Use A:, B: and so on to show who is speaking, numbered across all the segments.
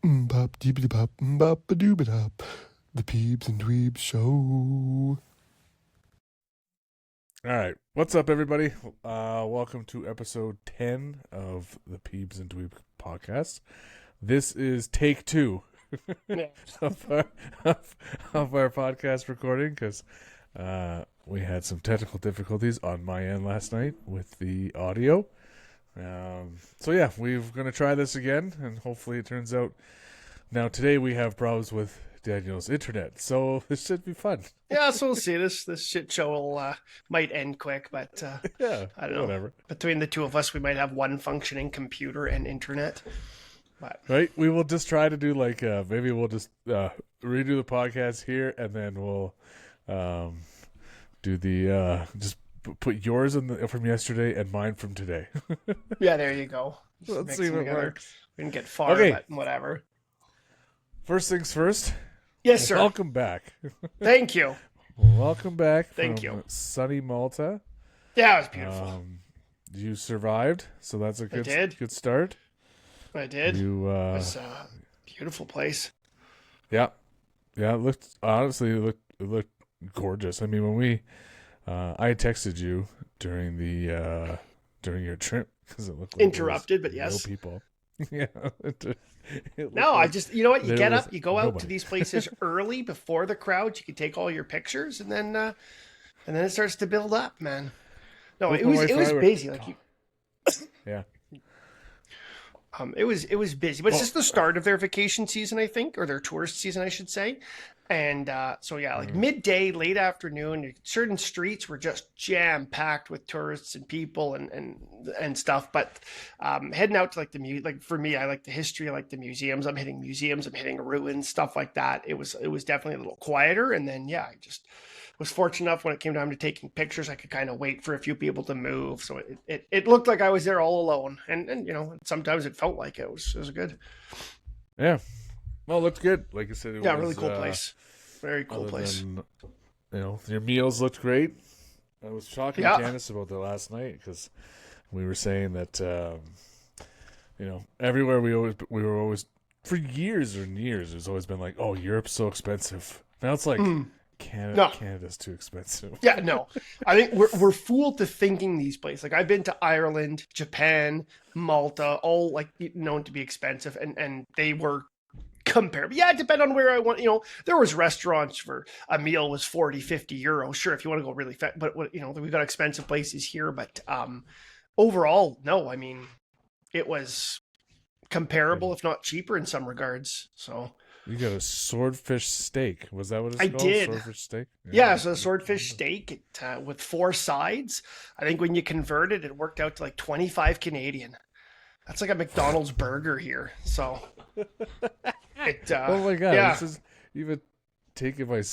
A: Bop deepity bop bop a doobie dop. The Peebs and Dweebs Show.
B: All right. What's up, everybody? Welcome to episode 10 of the PweebsnDweebs podcast. This is take 2 of our podcast recording because we had some technical difficulties on my end last night with the audio. So yeah, we're going to try this again, and hopefully it turns out. Now, today we have problems with Daniel's internet, so this should be fun.
C: Yeah, so we'll see. This shit show might end quick, but
B: Yeah,
C: I don't know.
B: whatever.
C: Between the two of us, we might have one functioning computer and internet. But
B: Right? We will just try to do like maybe we'll just redo the podcast here, and then we'll do the just put yours from yesterday and mine from today.
C: yeah, there you go. Just
B: Let's
C: mix
B: see if
C: them
B: it
C: together.
B: works.
C: We didn't get far,
B: Okay.
C: but whatever.
B: First things first.
C: Yes, sir.
B: Welcome back.
C: Thank you.
B: Welcome back.
C: Thank
B: from
C: you.
B: sunny Malta.
C: Yeah, it was beautiful.
B: You survived, so that's a
C: did.
B: good start.
C: I did.
B: You
C: It was a beautiful place.
B: yeah, it looked gorgeous. I mean, when we I texted you during your trip because it looked like
C: Interrupted, but
B: there was
C: yes.
B: no people. Yeah.
C: No, I just, you know what? You
B: there
C: get
B: was
C: up, you go out
B: nobody.
C: to these places early before the crowd. You can take all your pictures, and then it starts to build up, man. No,
B: With
C: it
B: my
C: was
B: wife and I were-
C: busy. Like you,
B: Yeah.
C: it was busy, but it's just the start of their vacation season, I think, or their tourist season, I should say. And so yeah, like midday, late afternoon, certain streets were just jam packed with tourists and people and stuff. But heading out to like like for me, I like the history, I like the museums. I'm hitting museums, I'm hitting ruins, stuff like that. It was definitely a little quieter. And then yeah, I just was fortunate enough when it came time to taking pictures, I could kind of wait for a few people to move. So it looked like I was there all alone. And you know, sometimes it felt like it was good.
B: Yeah. Well, it looked good. Like I said, it
C: Yeah,
B: was
C: really cool place. Very cool
B: other
C: place.
B: than, your meals looked great. I was talking to Janice about that last night because we were saying that, everywhere we were always for years and years, it's always been like, oh, Europe's so expensive. Now it's like Canada's too expensive.
C: Yeah, no. I think we're fooled to thinking these places. Like I've been to Ireland, Japan, Malta, all like known to be expensive, and they were comparable. Yeah, it depended on where I want. There was restaurants for a meal was 40, 50 euros. Sure, if you want to go really fat, but we've got expensive places here. But overall, no. I mean, it was comparable, if not cheaper in some regards. So.
B: You got a swordfish steak. Was that what it's
C: I
B: called?
C: did.
B: Swordfish steak?
C: Yeah, so a swordfish steak with 4 sides. I think when you convert it, it worked out to like 25 Canadian. That's like a McDonald's burger here. So,
B: oh my god!
C: yeah.
B: This is even taking my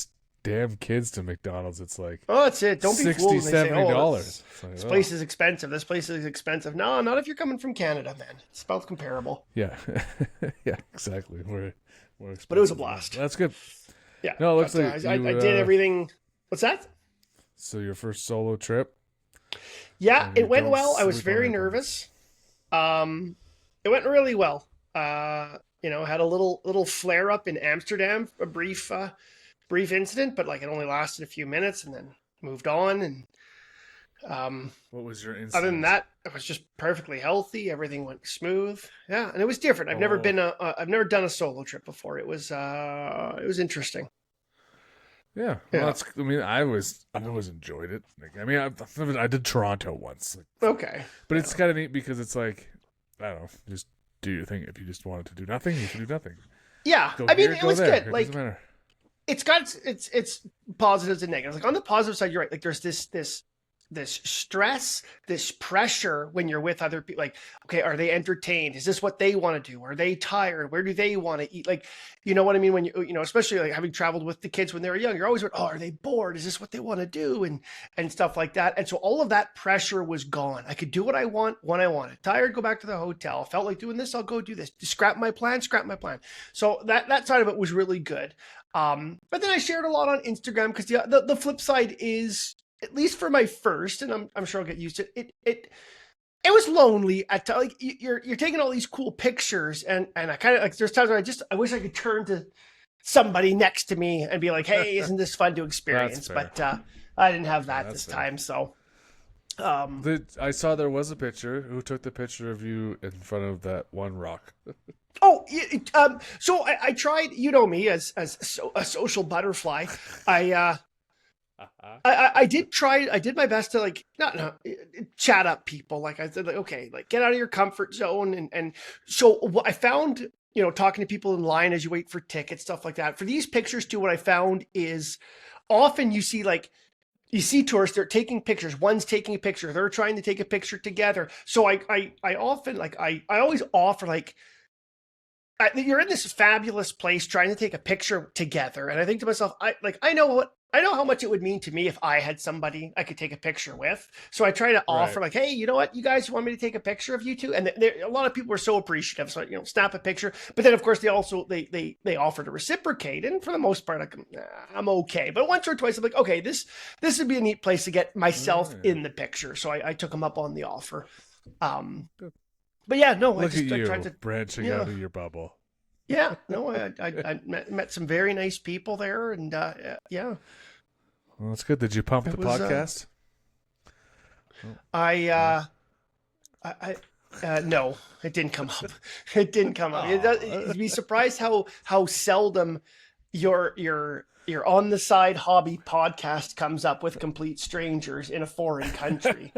B: damn kids to McDonald's. It's like
C: Oh, that's it. Don't be fooled when they say,
B: $60-$70.
C: this place is expensive. This place is expensive. No, not if you're coming from Canada, man. It's about comparable.
B: Yeah, yeah, exactly. We're
C: But it was a blast.
B: That's good.
C: Yeah.
B: No, it looks
C: but,
B: like
C: I
B: you,
C: did everything. What's that?
B: So your first solo trip?
C: Yeah,
B: And you
C: it went
B: don't
C: well. I was
B: sleep on
C: very
B: it.
C: nervous. It went really well. Had a little flare up in Amsterdam, a brief incident, but like it only lasted a few minutes and then moved on. And
B: What was your incident?
C: other than that, it was just perfectly healthy. Everything went smooth. Yeah, and it was different. I've never done a solo trip before. It was interesting.
B: Yeah, well, I always enjoyed it. Like, I mean, I did Toronto once.
C: Okay,
B: But it's kind of neat because it's like, I don't know, just do your thing. If you just wanted to do nothing, you should do nothing.
C: yeah.
B: Go
C: I mean,
B: here,
C: it
B: go
C: was
B: there.
C: good.
B: It
C: Like
B: doesn't matter.
C: it's got its positives and negatives. Like on the positive side, you're right. Like there's this stress, this pressure when you're with other people. Like, okay, are they entertained? Is this what they want to do? Are they tired? Where do they want to eat? Like, you know what I mean? When especially like having traveled with the kids when they were young, you're always like, oh, are they bored? Is this what they want to do? And stuff like that. And so all of that pressure was gone. I could do what I want when I wanted. Tired, go back to the hotel. Felt like doing this, I'll go do this. Scrap my plan. So that side of it was really good. But then I shared a lot on Instagram because the flip side is, at least for my first, and I'm sure I'll get used to it, it was lonely at like you're taking all these cool pictures, and I kind of like there's times where I wish I could turn to somebody next to me and be like, hey, isn't this fun to experience? But I didn't have that this time, so.
B: I saw there was a picture. Who took the picture of you in front of that one rock?
C: Oh, so I tried, you know me as a social butterfly. I did my best to like not chat up people. Like I said, like, okay, like get out of your comfort zone. And so what I found, talking to people in line as you wait for tickets, stuff like that. For these pictures too, what I found is often you see tourists, they're taking pictures. One's taking a picture. They're trying to take a picture together. So I often like, I always offer like, you're in this fabulous place trying to take a picture together. And I think to myself, I know how much it would mean to me if I had somebody I could take a picture with. So I try to offer like, hey, you know what? You guys want me to take a picture of you two? And a lot of people are so appreciative. So, snap a picture. But then of course they also, they offer to reciprocate. And for the most part, I'm okay. But once or twice I'm like, okay, this would be a neat place to get myself in the picture. So I took them up on the offer. But yeah, no,
B: Look
C: I
B: at
C: tried
B: you
C: to
B: branching out of your bubble.
C: Yeah, no, I met some very nice people there, and yeah.
B: Well, that's good. Did you pump the podcast?
C: No, it didn't come up. It didn't come up. You'd be surprised how seldom your on the side hobby podcast comes up with complete strangers in a foreign country.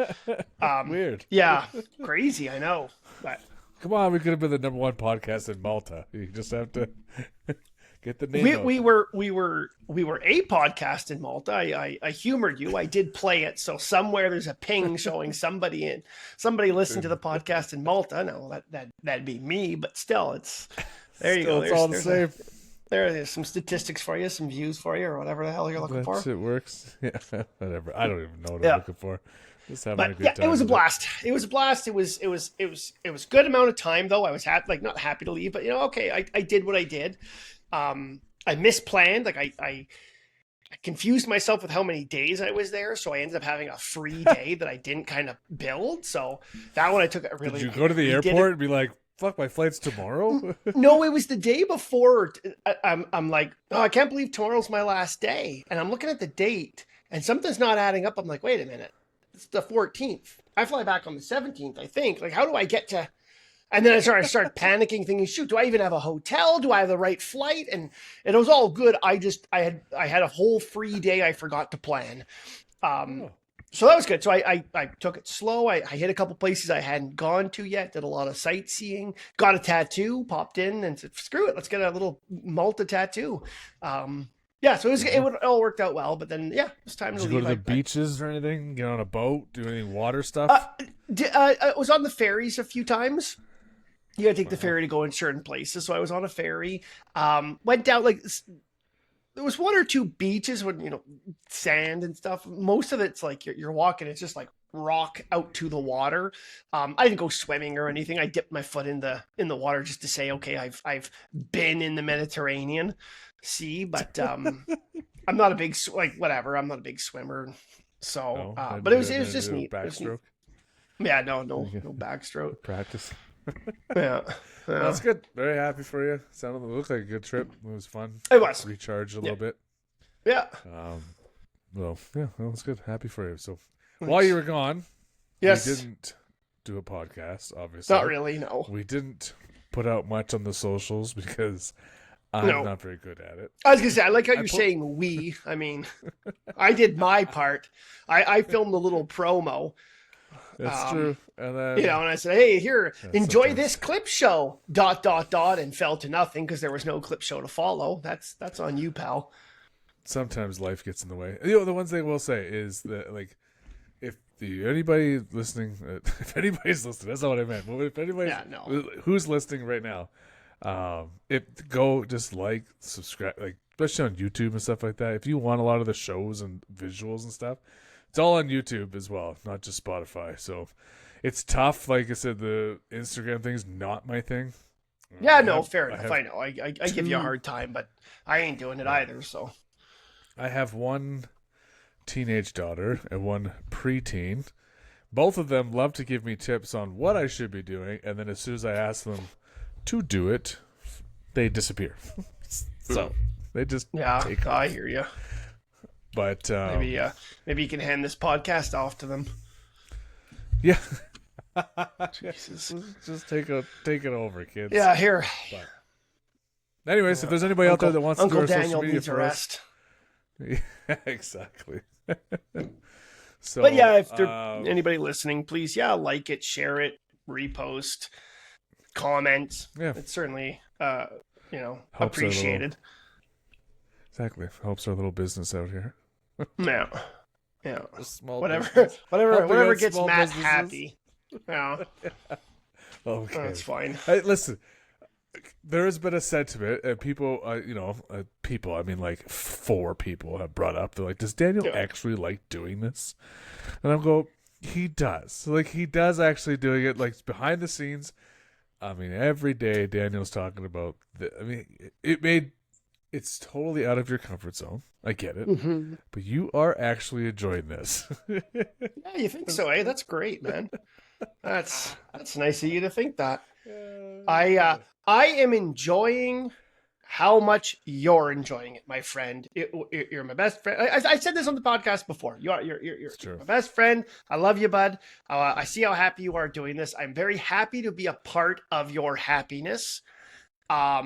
B: Weird.
C: Yeah, crazy. I know, but.
B: Come on, we could have been the number one podcast in Malta. You just have to get the name.
C: We were a podcast in Malta. I humored you. I did play it. So somewhere there's a ping showing somebody listened to the podcast in Malta. No, that'd be me, but still, it's there. You go.
B: It's all the same.
C: There's some statistics for you, some views for you, or whatever the hell you're looking for.
B: That shit works. Yeah, whatever. I don't even know what I'm looking for. Just having a good time.
C: It was a blast. It was a blast. It was good amount of time though. I was not happy to leave, but okay, I did what I did. I misplanned. Like I confused myself with how many days I was there, so I ended up having a free day that I didn't kind of build. So that one I took it really.
B: Did you go to the airport and be like, "Fuck, my flight's tomorrow"?
C: No, it was the day before. I'm like, oh, I can't believe tomorrow's my last day, and I'm looking at the date, and something's not adding up. I'm like, wait a minute. It's the 14th. I fly back on the 17th, I think. Like, how do I get to... And then I started panicking, thinking, shoot, do I even have a hotel? Do I have the right flight? And it was all good. I had a whole free day I forgot to plan. So that was good. So I took it slow. I hit a couple places I hadn't gone to yet, did a lot of sightseeing, got a tattoo, popped in and said, screw it, let's get a little Malta tattoo. Yeah, so it all worked out well, but then it was time to leave.
B: Did you go to the beaches or anything? Get on a boat? Do any water stuff?
C: I was on the ferries a few times. You got to take the ferry to go in certain places, so I was on a ferry. Went down there was one or two beaches with sand and stuff. Most of it's like you're walking. It's just like rock out to the water. I didn't go swimming or anything. I dipped my foot in the water just to say, okay, I've been in the Mediterranean Sea, but I'm not a big whatever. I'm not a big swimmer, so but it was just neat.
B: Backstroke.
C: Yeah, no backstroke
B: Practice.
C: Yeah.
B: That's good. Very happy for you. It looked like a good trip. It was fun.
C: It was.
B: Recharged a little bit.
C: Yeah.
B: Well, yeah, that was good. Happy for you. So while you were gone,
C: yes,
B: we didn't do a podcast, obviously.
C: Not really, no.
B: We didn't put out much on the socials because I'm not very good at it.
C: I was going to say, I like how you're saying we. I mean, I did my part. I filmed a little promo.
B: That's true. And then,
C: and I said, hey, here, enjoy this clip show, ... and fell to nothing because there was no clip show to follow. That's on you, pal.
B: Sometimes life gets in the way. The one thing we'll say is that, like, if anybody's listening, that's not what I meant. But if anybody's who's listening right now, just subscribe, like, especially on YouTube and stuff like that. If you want a lot of the shows and visuals and stuff, it's all on YouTube as well, not just Spotify. So it's tough. Like I said, the Instagram thing's not my thing.
C: Yeah, fair enough. I know. I give you a hard time, but I ain't doing it either. So
B: I have one teenage daughter and one preteen. both of them love to give me tips on what I should be doing, and then as soon as I ask them to do it, they disappear. So they just take off.
C: I hear you.
B: But
C: maybe you can hand this podcast off to them.
B: Yeah.
C: Jesus.
B: Just take it over, kids.
C: Yeah, here.
B: But anyways, if there's anybody out there that wants to go
C: Uncle
B: to social
C: Daniel
B: media
C: needs a
B: for us,
C: rest.
B: yeah, exactly. So,
C: But yeah, if there anybody listening, please, like it, share it, repost, comment.
B: Yeah,
C: it's certainly
B: Helps
C: appreciated.
B: Exactly, helps our little business out here.
C: Yeah.
B: Small
C: Whatever gets Matt
B: businesses.
C: happy. Yeah.
B: Okay,
C: That's fine.
B: Hey, listen, there has been a sentiment, and people, I mean, like 4 people have brought up. They're like, "Does Daniel actually like doing this?" And I'm go, he does. Like, he does actually doing it, like behind the scenes. I mean, every day Daniel's talking about. It's totally out of your comfort zone. I get it, but you are actually enjoying this.
C: Yeah, you think so, eh? That's great, man. That's nice of you to think that. I am enjoying how much you're enjoying it, my friend. You're my best friend. I said this on the podcast before. You're my best friend. I love you, bud. I see how happy you are doing this. I'm very happy to be a part of your happiness.
B: I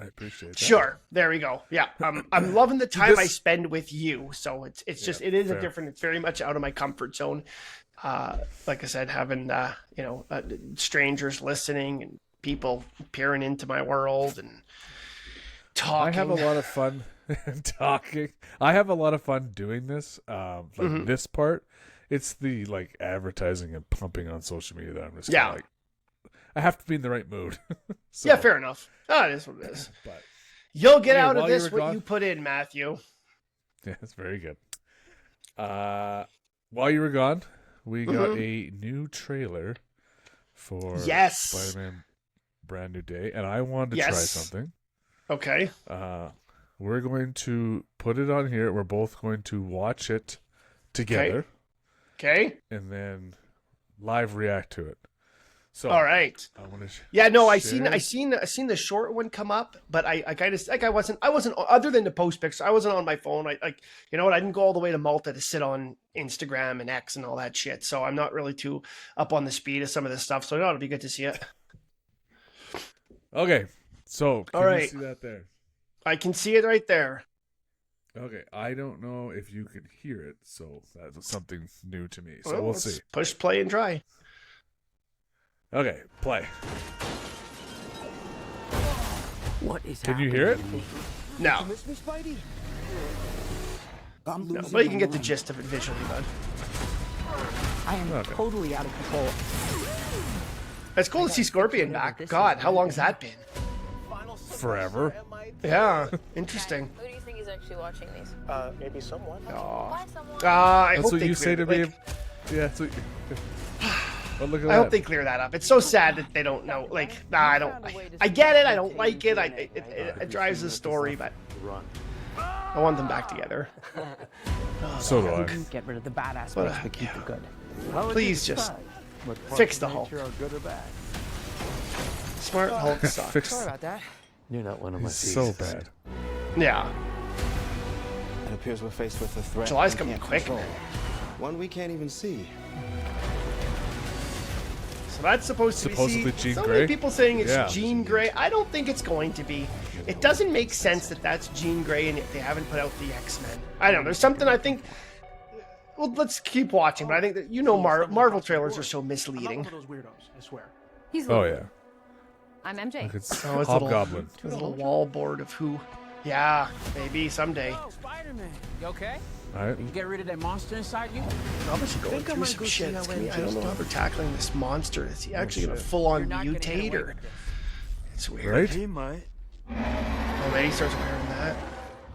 B: appreciate that.
C: Sure. There we go. Yeah. I'm loving the time I spend with you. So it's just, it is fair. It's very much out of my comfort zone. Like I said, having, strangers listening and people peering into my world and talking.
B: I have a lot of fun talking. I have a lot of fun doing this. This part, it's the like advertising and pumping on social media that I'm just like, I have to be in the right mood. So,
C: yeah, fair enough. Oh, it is what it is. But you'll get out of this what you put in, Matthew.
B: Yeah, that's very good. While you were gone, we got a new trailer for Spider-Man Brand New Day, and I wanted to try something.
C: Okay.
B: We're going to put it on here. We're both going to watch it together.
C: Okay.
B: And then live react to it. So,
C: all right.
B: I want to
C: I seen the short one come up, but I kind of like I wasn't other than the post pics. I wasn't on my phone. I didn't go all the way to Malta to sit on Instagram and X and all that shit. So I'm not really too up on the speed of some of this stuff. So it'll be good to see it.
B: Okay. So can you see that there?
C: I can see it right there.
B: Okay. I don't know if you can hear it, so that's something new to me. So we'll see.
C: Push play and try.
B: Okay, play.
D: What is
B: Can you hear it?
C: No.
D: Miss me, Spidey?
C: No, but you can get the gist of it visually, bud.
D: I am totally out of control.
C: It's cool to see Scorpion back. God, how long has that been?
B: Forever.
C: Yeah, interesting.
E: Who do you think is actually watching these?
F: Maybe someone.
E: Why someone?
C: I
B: That's
C: hope
B: what
C: they
B: you say to
C: clear,
B: me. Yeah, that's what but look at
C: I hope they clear that up. It's so sad that they don't know. Like, I don't. I get it. I don't like it. It drives the story, but I want them back together.
B: So do I.
D: Get rid of the bad aspects, but keep the good.
C: Please just fix the Hulk. Smart Hulk sucks.
D: Sorry about that.
F: You're not one of my
B: He's so bad.
C: Yeah.
F: It appears we're faced with a threat.
C: July's
F: we
C: coming
F: can't
C: quick,
F: control.
C: man.
F: One we can't even see.
C: So that's supposed to be
B: Supposedly Jean
C: so
B: Grey?
C: many people saying it's
B: Yeah.
C: Jean Grey. I don't think it's going to be. It doesn't make sense that that's Jean Grey and they haven't put out the X-Men. I don't know. There's something I think. Well, let's keep watching, but I think that Marvel trailers are so misleading.
G: Those weirdos, I swear.
E: He's
B: Oh yeah.
E: I'm MJ.
B: Look, it's
C: Oh, it's
B: Hobgoblin.
C: a little wall board of who. Yeah, maybe someday.
D: Oh, Spider-Man. You okay?
B: All right.
D: You get rid of that monster inside you?
C: Probably should go through some shit. I don't know how they're tackling this monster. Is he actually gonna full-on mutate or? It's weird.
B: Right?
F: He might.
C: Oh, then he starts wearing that.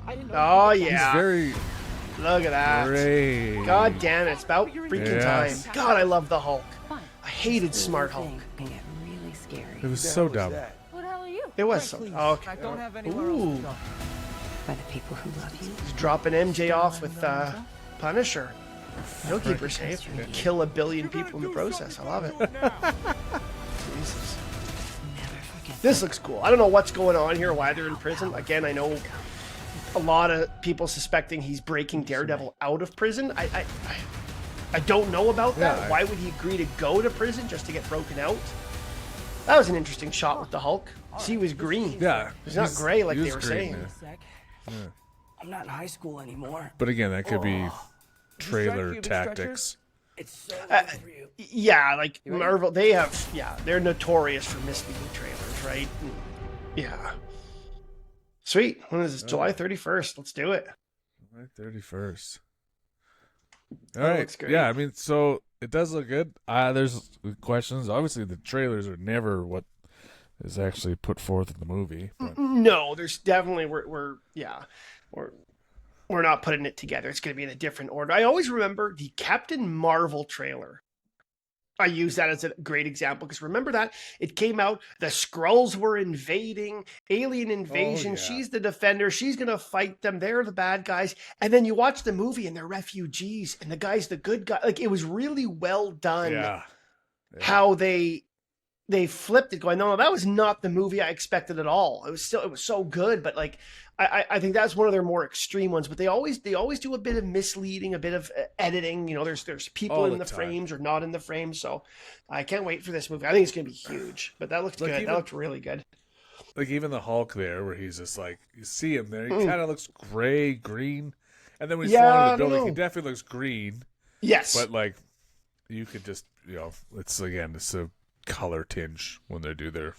D: I didn't know.
C: Oh
B: He's
C: yeah.
B: very
C: Look at that.
B: great.
C: God damn it! It's about freaking
B: Yes.
C: time. God, I love the Hulk. I hated Smart Hulk.
E: Can get really scary.
B: It was so dumb.
E: Who the hell are you?
C: It was so. Oh, okay.
D: I don't have anywhere else
C: Ooh,
D: to go.
E: By the people who love you.
C: he's dropping MJ off with Punisher. No keeper safe. You kill 1 billion people in the process. I love it. Jesus. This looks cool. I don't know what's going on here, why they're in prison. Again, I know a lot of people suspecting he's breaking Daredevil out of prison. I don't know about that.
B: Yeah,
C: Why would he agree to go to prison just to get broken out? That was an interesting shot with the Hulk. See, he was green.
B: Yeah,
C: He's not gray like
B: he
C: they
B: is
C: were
B: green,
C: saying.
B: yeah.
D: I'm not in high school anymore.
B: But again, that could be trailer tactics.
D: It's so good for you.
C: Yeah, like Marvel, they're notorious for misleading trailers, right? Yeah. Sweet. When is this? July 31st. Let's do it.
B: July 31st. All
C: That
B: right.
C: looks great.
B: Yeah, I mean, so it does look good. There's questions. Obviously, the trailers are never what is actually put forth in the movie. But...
C: No, there's definitely we're not putting it together. It's going to be in a different order. I always remember the Captain Marvel trailer. I use that as a great example because remember that it came out, the Skrulls were invading, alien invasion.
B: yeah.
C: She's the defender. She's going to fight them. They're the bad guys. And then you watch the movie and they're refugees and the guy's the good guy. Like it was really well done.
B: Yeah.
C: How they flipped it going, no, that was not the movie I expected at all. It was so good. But like, I think that's one of their more extreme ones, but they always do a bit of misleading, a bit of editing. You know, there's people
B: All
C: in
B: the
C: the
B: time.
C: frames or not in the frames. So I can't wait for this movie. I think it's going to be huge, but that looked
B: Like
C: good.
B: even-
C: That looked really good.
B: Like even the Hulk there, where he's just like, you see him there, he kind of looks gray, green. And then when he's
C: Yeah,
B: flying
C: I
B: in the
C: don't
B: building, he
C: know.
B: definitely looks green.
C: Yes.
B: But like, you could just, it's a color tinge when they do their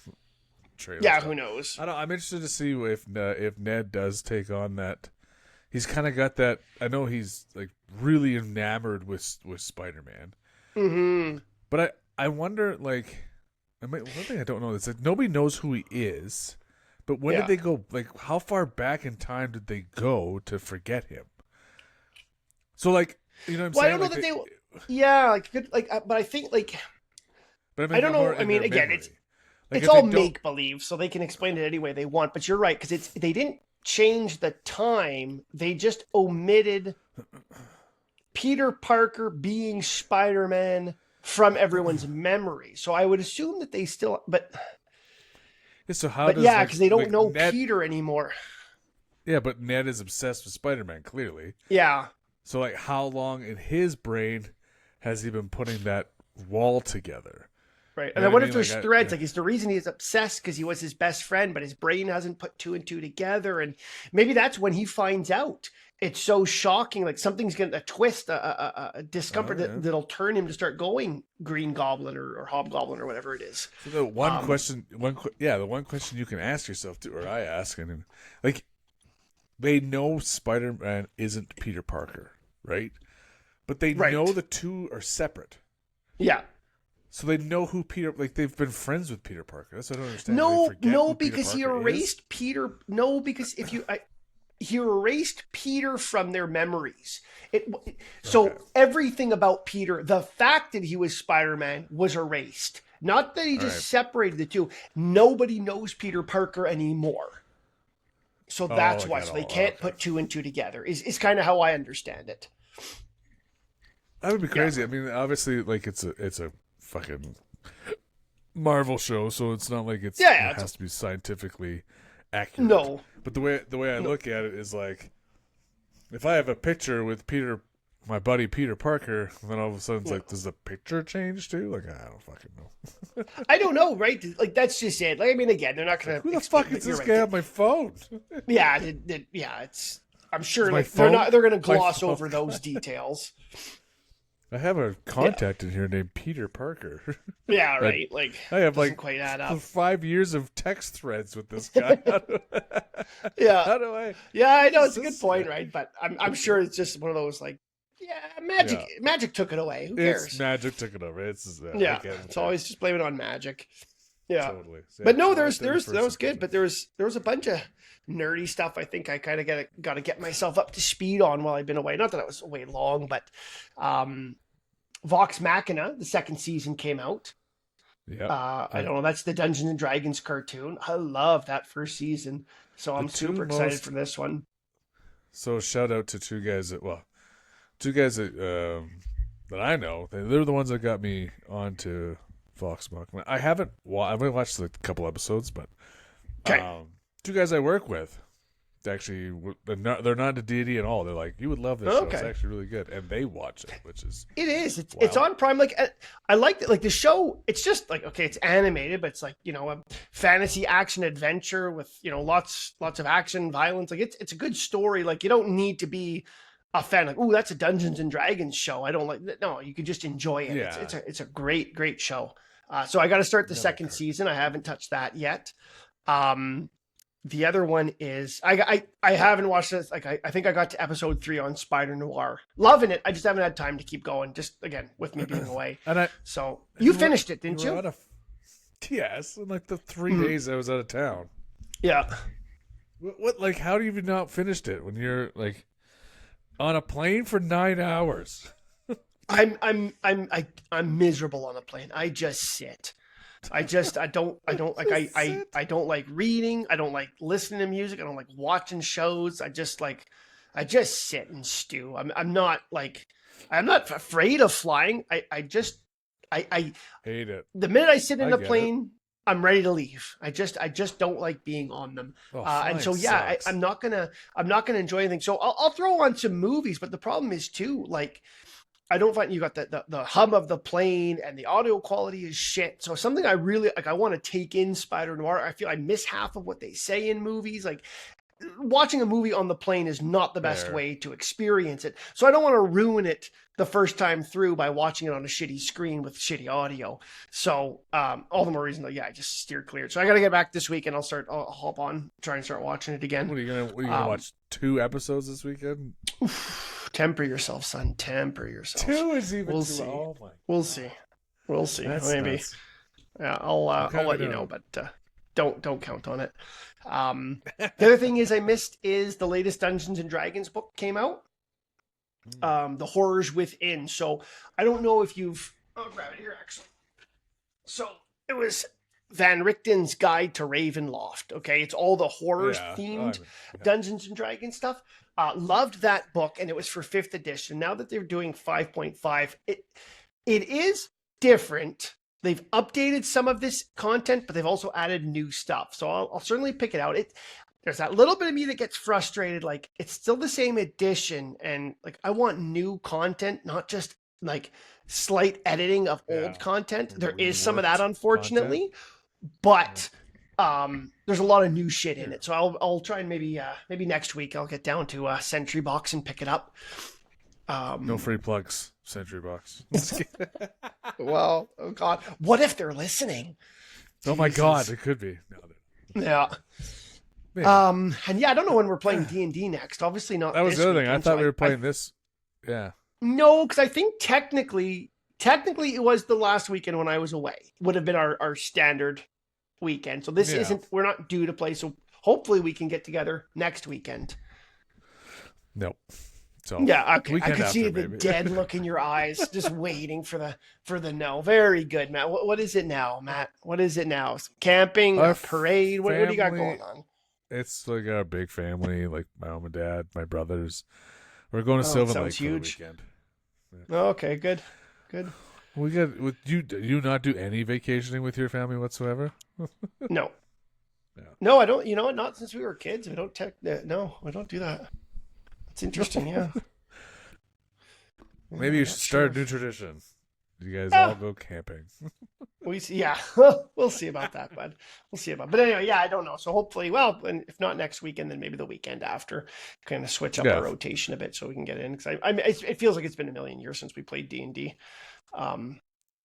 B: trailers.
C: yeah. Who knows?
B: I don't. I'm interested to see if Ned does take on that. He's kind of got that. I know he's like really enamored with Spider-Man.
C: Mm-hmm.
B: But I wonder, like, one thing I don't know is that nobody knows who he is. But when
C: Yeah.
B: did they go? Like, how far back in time did they go to forget him? So, like, you know what I'm
C: Well, I
B: saying?
C: don't know
B: Like,
C: that they. Yeah, like good. Like, but I think like
B: but
C: I don't know.
B: more
C: I
B: in
C: mean,
B: their
C: again,
B: memory.
C: it's
B: Like,
C: it's
B: if they
C: all
B: don't-
C: make believe, so they can explain it any way they want. But you're right because they didn't change the time; they just omitted Peter Parker being Spider-Man from everyone's memory. So I would assume that they still, but
B: So how?
C: but
B: does,
C: yeah,
B: like-
C: because they don't
B: like
C: know
B: Ned,
C: Peter anymore.
B: Yeah, but Ned is obsessed with Spider-Man, clearly.
C: Yeah,
B: So, like, how long in his brain has he been putting that wall together?
C: right.
B: You
C: And
B: know
C: I
B: what
C: wonder
B: I
C: if
B: mean?
C: there's
B: Like,
C: threads.
B: yeah.
C: Like, is the reason he's obsessed because he was his best friend, but his brain hasn't put two and two together, and maybe that's when he finds out. It's so shocking, like something's going to twist, a discomfort
B: Oh, yeah.
C: that'll turn him to start going Green Goblin or Hobgoblin or whatever it is.
B: So the one question, the one question you can ask yourself too, or I ask, and like, they know Spider-Man isn't Peter Parker, right? But they
C: Right.
B: know the two are separate,
C: Yeah.
B: so they know who Peter. Like, they've been friends with Peter Parker. That's what I don't understand.
C: No,
B: They forget
C: no,
B: who Peter
C: because he
B: Parker
C: erased
B: is?
C: Peter. No, because he erased Peter from their memories. So
B: Okay.
C: everything about Peter, the fact that he was Spider-Man, was erased. Not that he just
B: Right.
C: separated the two. Nobody knows Peter Parker anymore. So that's
B: I
C: why.
B: got
C: So they
B: all-
C: can't
B: okay.
C: put two and two together. Is kind of how I understand it.
B: That would be crazy. I mean, obviously, like, it's a fucking Marvel show, so it's not like it
C: Yeah,
B: has to be scientifically accurate.
C: No.
B: But the way I look at it is like, if I have a picture with my buddy Peter Parker, and then all of a sudden it's like, does the picture change too? Like, I don't fucking know.
C: I don't know, right? Like that's just it. Like I mean, again, they're not going to.
B: Who the fuck is this guy on my phone?
C: Yeah, yeah. It's. I'm sure
B: Is my
C: like they're
B: phone-
C: not. They're going to
B: my
C: gloss
B: phone-
C: over those details.
B: I have a contact in here named Peter Parker.
C: Yeah, right. Like
B: I have
C: doesn't
B: like
C: quite add up.
B: 5 years of text threads with this guy.
C: Yeah,
B: How do I?
C: yeah. I know it's a
B: This
C: good
B: is-
C: point, right? But I'm sure it's just one of those like, yeah, magic.
B: Yeah.
C: Magic took it away. Who cares?
B: It's magic took it over. It's I
C: Yeah,
B: get it.
C: it's always just blame it on magic. Yeah,
B: Totally.
C: but no,
B: Yeah,
C: there's that was good.
B: September.
C: But there was a bunch of nerdy stuff. I think I kind of got to get myself up to speed on while I've been away. Not that I was away long, but Vox Machina, the second season came out.
B: Yeah.
C: I don't know. That's the Dungeons and Dragons cartoon. I love that first season, so I'm
B: The two
C: super excited
B: most-
C: for this one.
B: So shout out to two guys that two guys that I know, they're the ones that got me onto Vox Machina. I've only watched a couple episodes, but two guys I work with, actually, they're not into D&D at all. They're like, you would love this show. It's actually really good, and they watch it, which is
C: it's on Prime. Like, I like it. Like, the show, it's just like, okay, it's animated, but it's like, you know, a fantasy action adventure with, you know, lots of action, violence. Like, it's a good story. Like, you don't need to be a fan. Like, ooh, that's a Dungeons and Dragons show. I don't like that. No, you can just enjoy it.
B: Yeah.
C: It's a great show. So I got to start the second season. I haven't touched that yet. The other one is I haven't watched this. Like, I think I got to episode 3 on Spider Noir. Loving it. I just haven't had time to keep going. Just again with me being away. So you finished it, didn't you?
B: Yes, in like the 3 days I was out of town.
C: Yeah.
B: What? Like, how do you not finished it when you're like on a plane for 9 hours?
C: I'm miserable on a plane. I just sit. I don't like reading. I don't like listening to music. I don't like watching shows. I just sit and stew. I'm not afraid of flying. I
B: hate it.
C: The minute I sit in a plane, I'm ready to leave. I just don't like being on them. And so I'm not gonna enjoy anything. So I'll throw on some movies, but the problem is too, like, I don't find you got the hum of the plane and the audio quality is shit. So something I really like, I want to take in Spider Noir. I feel I miss half of what they say in movies. Like, watching a movie on the plane is not the best way to experience it. So I don't want to ruin it the first time through by watching it on a shitty screen with shitty audio. So all the more reason though, I just steer clear. So I got to get back this week and I'll hop on, try and start watching it again.
B: What are you gonna watch? 2 episodes this weekend?
C: Temper yourself, son. Temper yourself.
B: 2 is even
C: we'll
B: too.
C: See.
B: Oh my.
C: We'll see. We'll see.
B: That's
C: Maybe.
B: nuts.
C: Yeah, I'll let you know, but don't count on it. The other thing I missed is the latest Dungeons and Dragons book came out. The Horrors Within. So I don't know if you've. I'll grab it here, actually. So it was Van Richten's Guide to Ravenloft. Okay, it's all the horrors themed Dungeons and Dragons stuff. Loved that book, and it was for 5th edition. Now that they're doing 5.5, it is different. They've updated some of this content, but they've also added new stuff. So I'll certainly pick it out. There's that little bit of me that gets frustrated. Like, it's still the same edition, and like, I want new content, not just like slight editing of old content. There is some of that, unfortunately, but there's a lot of new shit in it. So I'll try and maybe next week I'll get down to Sentry Box and pick it up.
B: No free plugs, Sentry Box.
C: Well, oh God, what if they're listening?
B: Oh my God, it could be. No,
C: yeah.
B: Maybe.
C: And I don't know when we're playing D&D next. Obviously not.
B: That was
C: this
B: the other thing. I
C: weekend,
B: thought
C: so
B: we were playing this. Yeah.
C: No, because I think technically it was the last weekend when I was away. Would have been our standard weekend. So this isn't. We're not due to play. So hopefully we can get together next weekend.
B: Nope. So
C: yeah, okay. I could see the
B: maybe.
C: dead look in your eyes, just waiting for the no. Very good, Matt. What is it now, Matt? What is it now? Camping, a parade? What do you got going on?
B: It's like our big family, like my mom and dad, my brothers. We're going to Sylvan Lake for the weekend.
C: Yeah. Okay, good.
B: We got. Do you not do any vacationing with your family whatsoever?
C: No. No, I don't. You know what? Not since we were kids. We don't no, we don't do that. It's interesting, yeah.
B: Maybe you should start a new tradition. You guys all go camping.
C: We'll see about that, bud. We'll see about. But anyway, I don't know. So hopefully, and if not next weekend, then maybe the weekend after, kind of switch up our rotation a bit so we can get in. Because it feels like it's been a million years since we played D&D. And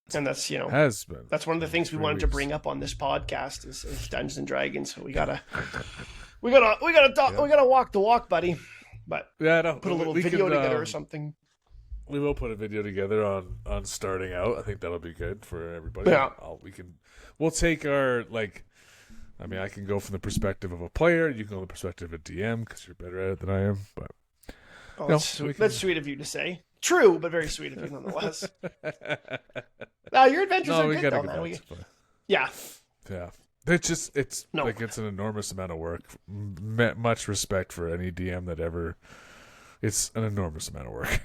C: that's
B: has been.
C: That's one of the things we wanted to bring up on this podcast is Dungeons and Dragons. So we gotta walk the walk, buddy. But put a little video together or something.
B: We will put a video together on starting out. I think that'll be good for everybody.
C: Yeah.
B: We'll take our I can go from the perspective of a player. You can go from the perspective of a DM because you're better at it than I am. But
C: that's sweet of you to say. True, but very sweet of you nonetheless. Your adventures are good though, man. Yeah.
B: It's like it's an enormous amount of work. Much respect for any DM that ever. It's an enormous amount of work.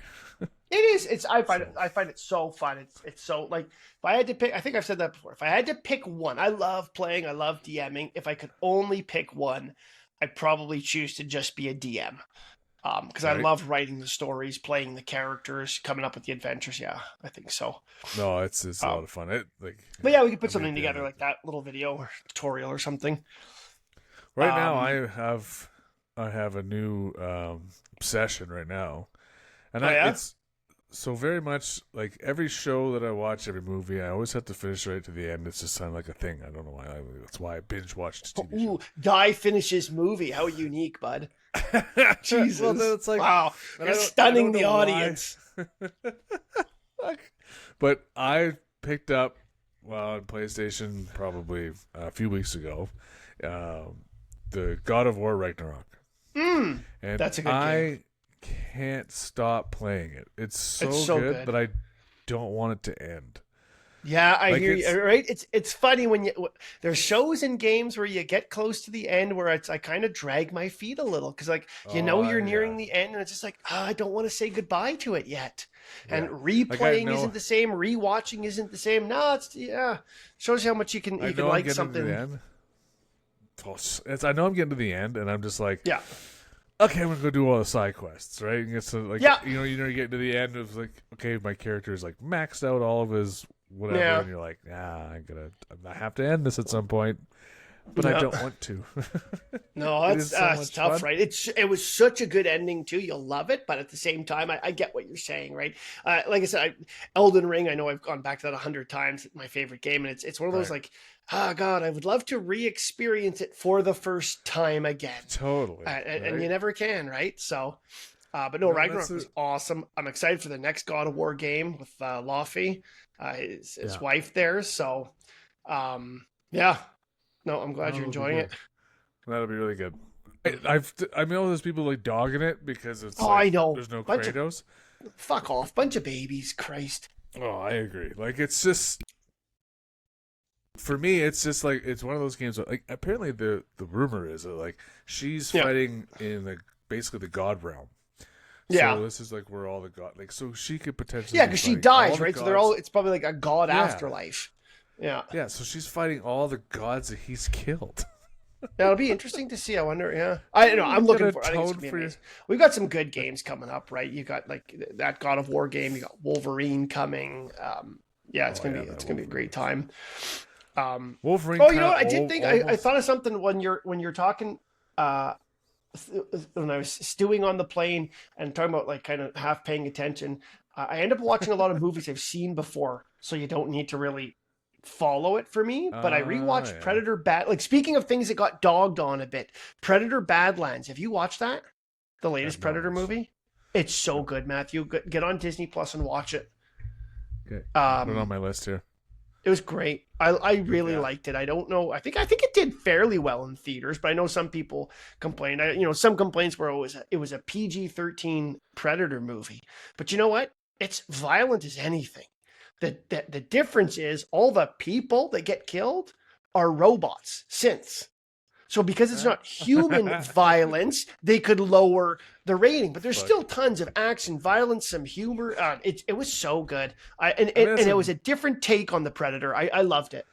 C: It is. I find it so fun. It's so like if I had to pick, I think I've said that before. If I had to pick one, I love playing, I love DMing. If I could only pick one, I'd probably choose to just be a DM. Because I
B: Right.
C: love writing the stories, playing the characters, coming up with the adventures. Yeah, I think so.
B: No, it's a lot of fun.
C: But yeah, we could put
B: I
C: something
B: mean,
C: together like that, little video or tutorial or something.
B: Right now, I have a new obsession right now, and
C: yeah?
B: it's so very much like every show that I watch, every movie, I always have to finish right to the end. It's just kind of like a thing. I don't know why. That's why I binge watched TV
C: Ooh, Guy finishes movie. How unique, bud.
B: shows.
C: Jesus.
B: Well, then it's like,
C: Wow.
B: I
C: You're
B: don't-
C: stunning
B: I don't
C: the
B: know why.
C: audience.
B: But I picked up on PlayStation probably a few weeks ago the God of War Ragnarok. And
C: That's a good
B: I
C: game.
B: can't stop playing it. It's
C: It's so good.
B: but I don't want it to end.
C: Yeah, I
B: Like,
C: hear you.
B: it's-
C: Right? It's funny when there's shows and games where you get close to the end where I kind of drag my feet a little because like you're nearing the end and it's just like I don't want to say goodbye to it yet. And
B: Yeah.
C: replaying
B: know-
C: isn't the same, rewatching isn't the same. No, it's shows you how much you can
B: I know I'm
C: like
B: getting
C: something.
B: to the end. I know I'm getting to the end, and I'm just like,
C: Yeah.
B: okay, I'm gonna go do all the side quests, right? And it's like,
C: Yeah.
B: you get to the end of like, okay, my character is like maxed out all of his whatever,
C: Yeah.
B: and you're like, I have to end this at some point, but I
C: Yeah.
B: don't want to.
C: No,
B: It
C: that's
B: is so
C: it's
B: much
C: tough,
B: fun.
C: right? It was such a good ending too. You'll love it, but at the same time, I get what you're saying, right? Like I said, Elden Ring. I know I've gone back to that 100 times. It's my favorite game, and it's one of those
B: Right.
C: like, God, I would love to re-experience it for the first time again,
B: Totally,
C: and
B: right?
C: you never can, right? So, but no,
B: No,
C: Ragnarok
B: that's
C: was awesome. I'm excited for the next God of War game with Laufey, his
B: Yeah.
C: wife there. So, yeah. No, I'm glad you're
B: That'll be
C: enjoying
B: good.
C: it.
B: That'll be really good. I know there's people like dogging it because it's
C: Oh,
B: like,
C: I know.
B: there's no
C: Bunch of-
B: Kratos.
C: Fuck off, bunch of babies, Christ.
B: Oh, I agree. Like it's just for me, it's just like it's one of those games. Like apparently the rumor is that like she's
C: Yeah.
B: fighting in basically the god realm.
C: Yeah.
B: So this is like where all the god like so she could potentially
C: Yeah,
B: be
C: because she
B: fighting all
C: dies,
B: the
C: right? So they're
B: gods.
C: all. It's probably like a god
B: Yeah.
C: afterlife. Yeah,
B: Yeah, so she's fighting all the gods that he's killed.
C: that'll be interesting to see. I wonder. Yeah, I don't know. I'm
B: You
C: looking
B: gotta
C: for. I think it's
B: atone
C: gonna be
B: for your-
C: amazing. We've got some good games coming up, right? You got like that God of War game. You got Wolverine coming. Yeah, it's
B: Oh,
C: gonna
B: yeah,
C: be
B: that
C: it's gonna be a great
B: Wolverine.
C: time.
B: Wolverine.
C: Oh, you know
B: kinda
C: what? I did think I
B: almost-
C: thought of something when you're talking. When I was stewing on the plane and talking about like kind of half paying attention, I end up watching a lot of movies I've seen before, so you don't need to really follow it for me. But I rewatched
B: yeah.
C: Predator Bad. Like speaking of things that got dogged on a bit, Predator Badlands. Have you watched that? The latest
B: I've not
C: Predator
B: watched
C: movie. It's so good, Matthew. Get on Disney Plus and watch it.
B: Okay. Put it on
C: Um,
B: my list here.
C: it was great. I really
B: Yeah.
C: liked it. I don't know. I think it did fairly well in theaters, but I know some people complained. Some complaints were it was a PG-13 Predator movie. But you know what? It's violent as anything. The difference is all the people that get killed are robots, synths. So because it's not human violence, they could lower the rating. But there's
B: But-
C: still tons of action, violence, some humor. It was so good. And
B: that's
C: it
B: a-
C: was a different take on the Predator. I loved it.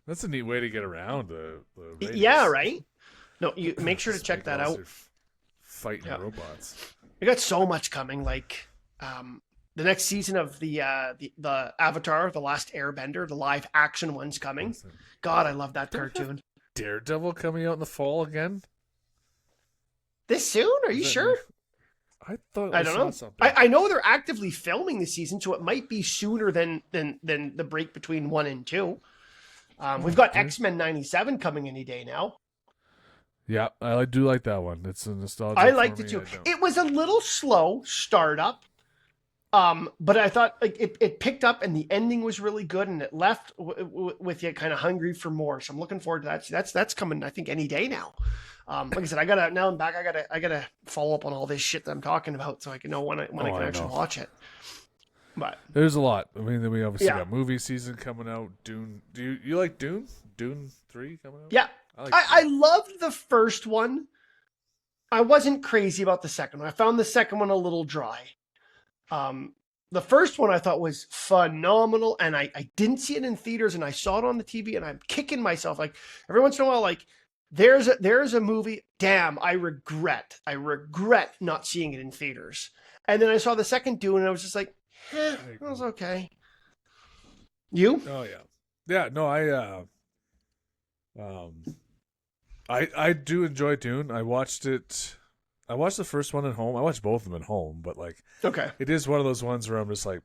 B: That's a neat way to get around the ratings.
C: Yeah, right? No, you make sure to check that
B: Because
C: out.
B: they're Fighting
C: Yeah.
B: robots.
C: We got so much coming. Like the next season of the Avatar, The Last Airbender, the live action one's coming. God, I love that cartoon.
B: Daredevil coming out in the fall again.
C: This soon? Are you
B: Is that
C: sure?
B: new? I thought
C: I don't
B: saw
C: know.
B: something.
C: I know they're actively filming the season, so it might be sooner than the break between 1 and 2. We've got
B: Okay.
C: X-Men 97 coming any day now.
B: Yeah, I do like that one. It's a nostalgia.
C: I
B: for
C: liked
B: me.
C: it too.
B: I don't-
C: It was a little slow startup, but I thought like it picked up and the ending was really good and it left with you kind of hungry for more. So I'm looking forward to that. So that's coming I think any day now. Like I said, now I'm back. I gotta follow up on all this shit that I'm talking about so I can know when I can
B: I
C: actually
B: know.
C: watch it. But
B: There's a lot. I mean, then we obviously
C: Yeah.
B: got movie season coming out. Dune. Do you like Dune? Dune 3 coming out?
C: yeah,
B: I like
C: I loved the first one. I wasn't crazy about the second one. I found the second one a little dry. The first one I thought was phenomenal, and I didn't see it in theaters, and I saw it on the TV, and I'm kicking myself. Like every once in a while, like there's a movie. Damn, I regret not seeing it in theaters. And then I saw the second Dune, and I was just like, it was okay. You?
B: Oh yeah, yeah. No, I do enjoy Dune. I watched it. I watched the first one at home. I watched both of them at home, but like,
C: Okay.
B: it is one of those ones where I'm just like,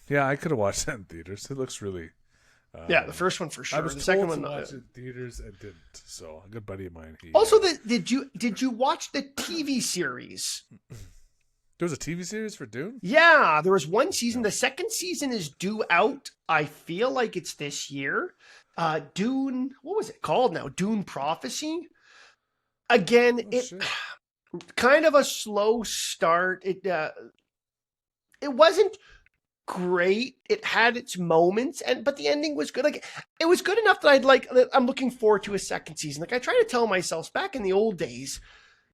B: yeah, I could have watched that in theaters. It looks really.
C: Yeah, the first one for
B: I
C: sure.
B: was
C: The
B: told
C: second
B: to
C: one.
B: watch it in theaters and didn't. So a good buddy of mine.
C: Also, did you watch the TV series?
B: There was a TV series for Dune.
C: Yeah, there was one season. The second season is due out. I feel like it's this year. Dune. What was it called now? Dune Prophecy. Again,
B: Shit.
C: kind of a slow start. It wasn't great. It had its moments, but the ending was good. Like it was good enough that I'm looking forward to a second season. Like I try to tell myself back in the old days,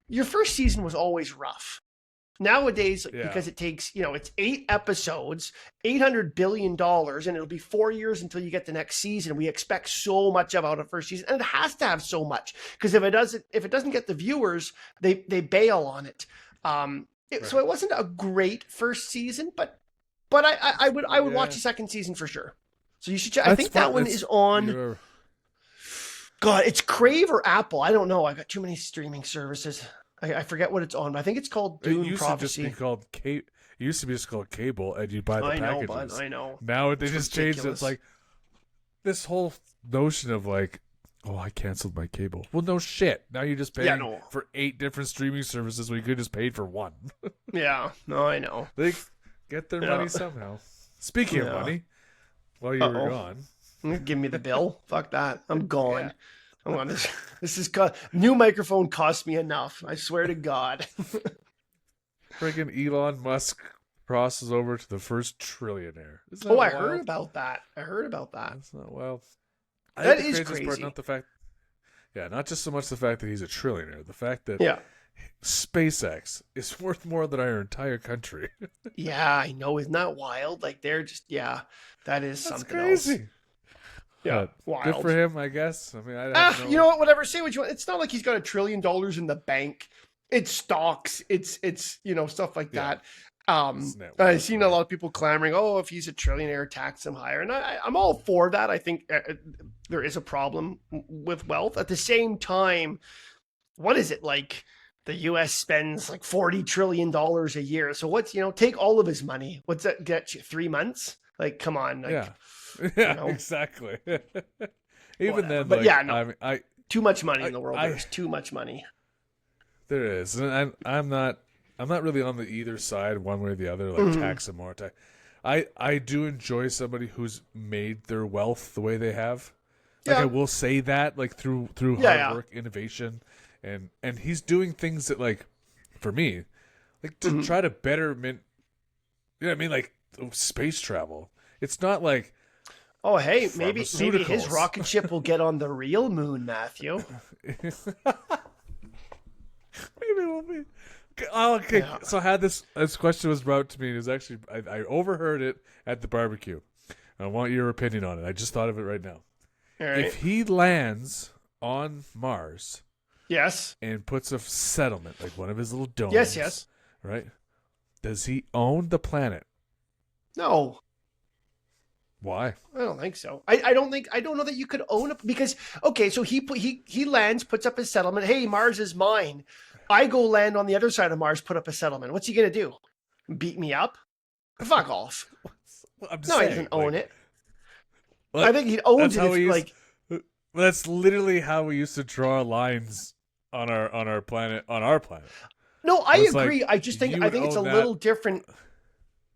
C: your first season was always rough. Nowadays, because it takes, it's 8 episodes, $800 billion, and it'll be 4 years until you get the next season. We expect so much out of first season, and it has to have so much because if it doesn't get the viewers, they bail on it. So it wasn't a great first season, but I would watch the second season for sure. So you should check. I think that one is on. God, it's Crave or Apple. I don't know. I got too many streaming services. I forget what it's on. I think it's called Dune Prophecy.
B: It used to be just called cable, and you buy the packages.
C: I know.
B: Now they just changed it.
C: ridiculous.
B: It's like this whole notion of like, oh, I canceled my cable. Well, no shit. Now you're just paying for 8 different streaming services when you could just paid for one.
C: Yeah. No, I know.
B: They get their money somehow. Speaking of money, while you were gone,
C: give me the bill. Fuck that. I'm gone. I'm on this. This is new microphone cost me enough. I swear to God.
B: freaking Elon Musk crosses over to the first trillionaire. Isn't that
C: I
B: wild?
C: heard about that.
B: That's not wild.
C: That
B: I think
C: is
B: the craziest
C: crazy.
B: Part, not the fact. Yeah, not just so much the fact that he's a trillionaire. The fact that SpaceX is worth more than our entire country.
C: Yeah, I know. Isn't that wild? Like they're just that is
B: That's
C: something
B: crazy.
C: else. Yeah, wild.
B: Good for him, I guess. I mean,
C: you know what? Whatever. Say what you want. It's not like he's got $1 trillion in the bank. It's stocks. It's stuff like that. I've seen a lot of people clamoring, oh, if he's a trillionaire, tax him higher. And I'm all for that. I think there is a problem with wealth. At the same time, what is it like? The U.S. spends like $40 trillion a year. So what's, take all of his money. What's that get you? 3 months? Like, come on. Like,
B: exactly. Even then,
C: but
B: like, I
C: too much money in the world. There's too much money.
B: There is, and I'm not really on the either side, one way or the other. Like tax and more tax. I do enjoy somebody who's made their wealth the way they have. Like I will say that, like through hard work, innovation, and he's doing things that, like, for me, like to try to betterment. You know what I mean? Like space travel. It's not like.
C: Oh, hey, maybe his rocket ship will get on the real moon, Matthew.
B: Maybe it will be. Okay, so I had this question was brought to me, and it was actually, I overheard it at the barbecue. I want your opinion on it. I just thought of it right now.
C: All right.
B: If he lands on Mars, and puts a settlement, like one of his little domes,
C: yes,
B: right? Does he own the planet?
C: No.
B: Why?
C: I don't think so. I don't know that you could own it because, okay, so he lands, puts up his settlement. Hey, Mars is mine. I go land on the other side of Mars, put up a settlement. What's he going to do? Beat me up? Fuck off.
B: I'm just
C: saying, he doesn't own it. I think he owns it.
B: That's literally how we used to draw lines on our planet.
C: No, I agree.
B: Like,
C: I think it's a little different.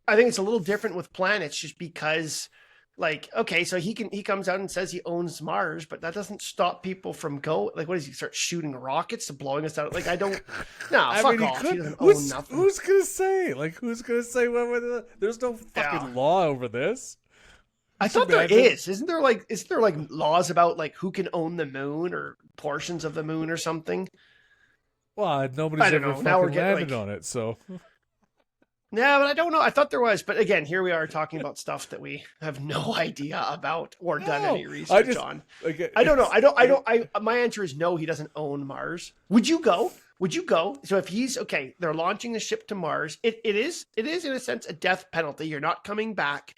C: I think it's a little different with planets, just because, like, okay, so he comes out and says he owns Mars, but that doesn't stop people from what does he start shooting rockets to blowing us out? Like, I don't. No, fuck off. He doesn't own nothing.
B: Who's gonna say? Like, who's gonna say? There's no fucking law over this.
C: I thought there is. Isn't there like laws about like who can own the moon or portions of the moon or something?
B: Well, nobody's ever fucking landed on it, so.
C: Yeah, but I don't know. I thought there was, but again, here we are talking about stuff that we have no idea about or done any research on.
B: Like,
C: I don't know. My answer is no. He doesn't own Mars. Would you go? Would you go? So if he's okay, they're launching the ship to Mars. It is in a sense a death penalty. You're not coming back.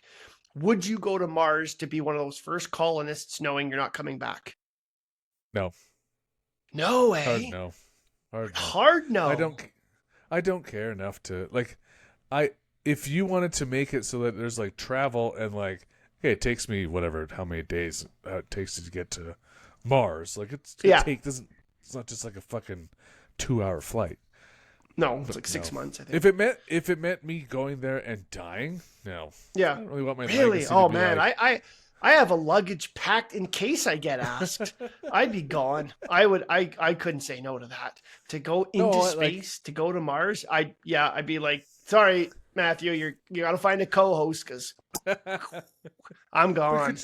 C: Would you go to Mars to be one of those first colonists, knowing you're not coming back?
B: No.
C: No way.
B: Hard no. Hard no.
C: Hard no.
B: I don't care enough to like. If you wanted to make it so that there's like travel and like, okay, it takes me how many days it takes to get to Mars. Like it's not just like a fucking 2-hour flight.
C: No, it's like 6 months. I think.
B: If it meant me going there and dying, no.
C: Yeah.
B: I don't really want my
C: really.
B: legacy
C: Oh
B: to be
C: man,
B: like,
C: I have a luggage packed in case I get asked. I'd be gone. I couldn't say no to that. To go into space, to go to Mars, I'd be like, sorry, Matthew, you got to find a co-host because I'm gone.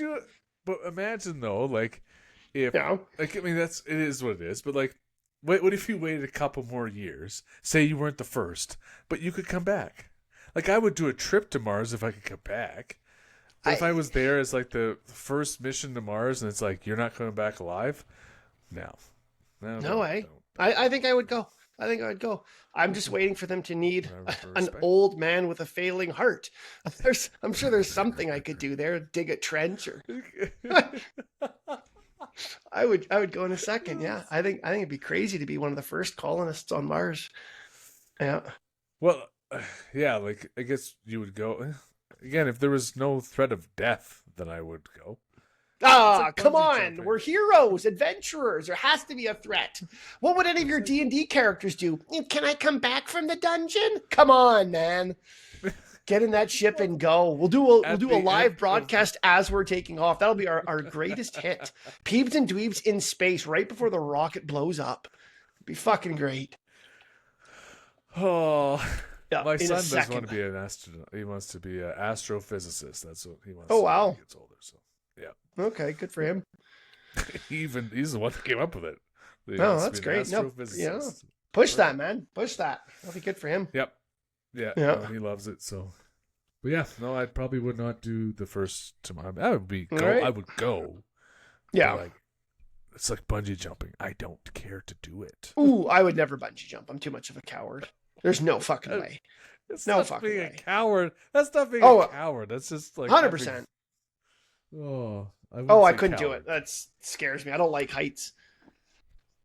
B: But imagine though, like if like I mean it is what it is. But like, what if you waited a couple more years? Say you weren't the first, but you could come back. Like I would do a trip to Mars if I could come back. If I was there as like the first mission to Mars and it's like you're not coming back alive, no way.
C: I think I would go. I'm just waiting for them to need an old man with a failing heart. I'm sure there's something I could do there. Dig a trench or. I would go in a second. Yeah, I think it'd be crazy to be one of the first colonists on Mars. Yeah.
B: Well, yeah. Like I guess you would go. Again, if there was no threat of death, then I would go.
C: Like come on. Jumping. We're heroes, adventurers. There has to be a threat. What would any of your D&D characters do? Can I come back from the dungeon? Come on, man. Get in that ship and go. We'll do a live broadcast as we're taking off. That'll be our greatest hit. Peebs and Dweebs in space right before the rocket blows up. It'd be fucking great.
B: Oh...
C: Yeah,
B: my son doesn't want to be an astronaut. He wants to be an astrophysicist. That's what he wants.
C: Oh, wow.
B: When he gets older. So, yeah.
C: Okay, good for him.
B: He's the one that came up with it.
C: Oh, that's great. No, yeah. Push that, man. Push that. That'll be good for him.
B: Yep. Yeah. No, he loves it. So, but yeah, no, I probably would not do the first tomorrow. I would be.
C: Right.
B: I would go.
C: Yeah.
B: Like, it's like bungee jumping. I don't care to do it.
C: Ooh, I would never bungee jump. I'm too much of a coward. There's no fucking way.
B: It's
C: no
B: not
C: fucking
B: being
C: way.
B: A coward. That's not being a coward. That's just like
C: 100%. I couldn't do it. That scares me. I don't like heights.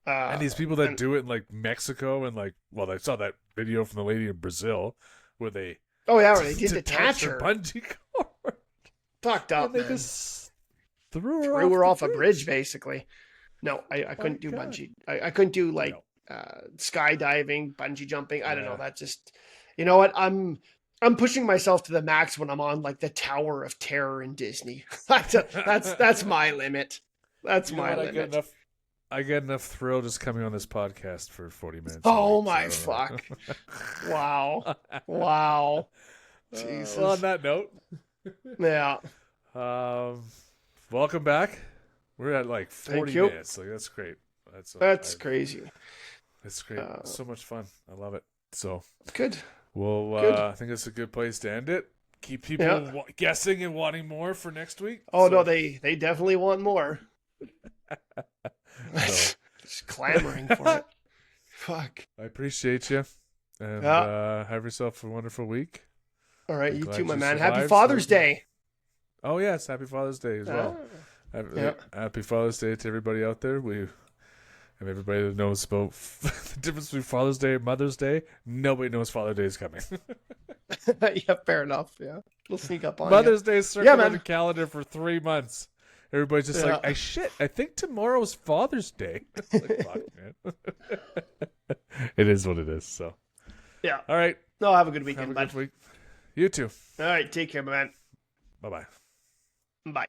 B: And these people that do it in like Mexico and like, well, I saw that video from the lady in Brazil where they
C: where they did detach her
B: bungee cord.
C: Fucked up.
B: And they
C: man.
B: Just threw
C: her off a bridge, basically. No, I couldn't do bungee. I couldn't do like skydiving, bungee jumping. I don't know. That just, you know what? I'm pushing myself to the max when I'm on like the Tower of Terror in Disney. that's my limit. That's my limit.
B: I get enough thrill just coming on this podcast for 40 minutes.
C: Oh my fuck! Wow. Jesus.
B: Well, on that note,
C: yeah.
B: Welcome back. We're at like 40 minutes. Like that's great.
C: That's crazy.
B: It's great. So much fun. I love it. So
C: good.
B: Well, I think it's a good place to end it. Keep people guessing and wanting more for next week.
C: Oh no, they definitely want more. Just clamoring for it. Fuck.
B: I appreciate you, and have yourself a wonderful week.
C: All right, you too, my man. Happy Father's Day.
B: Oh yes, Happy Father's Day as well. Happy Father's Day to everybody out there. And everybody that knows about the difference between Father's Day and Mother's Day, nobody knows Father's Day is coming.
C: Yeah, fair enough. Yeah, we'll sneak up on
B: Mother's Day is circled on the calendar for 3 months. Everybody's just like, I think tomorrow's Father's Day. Like, fuck, man. It is what it is. So,
C: yeah.
B: All right.
C: No, have a good weekend,
B: have a good week. You too.
C: All right, take care, my man.
B: Bye-bye.
C: Bye.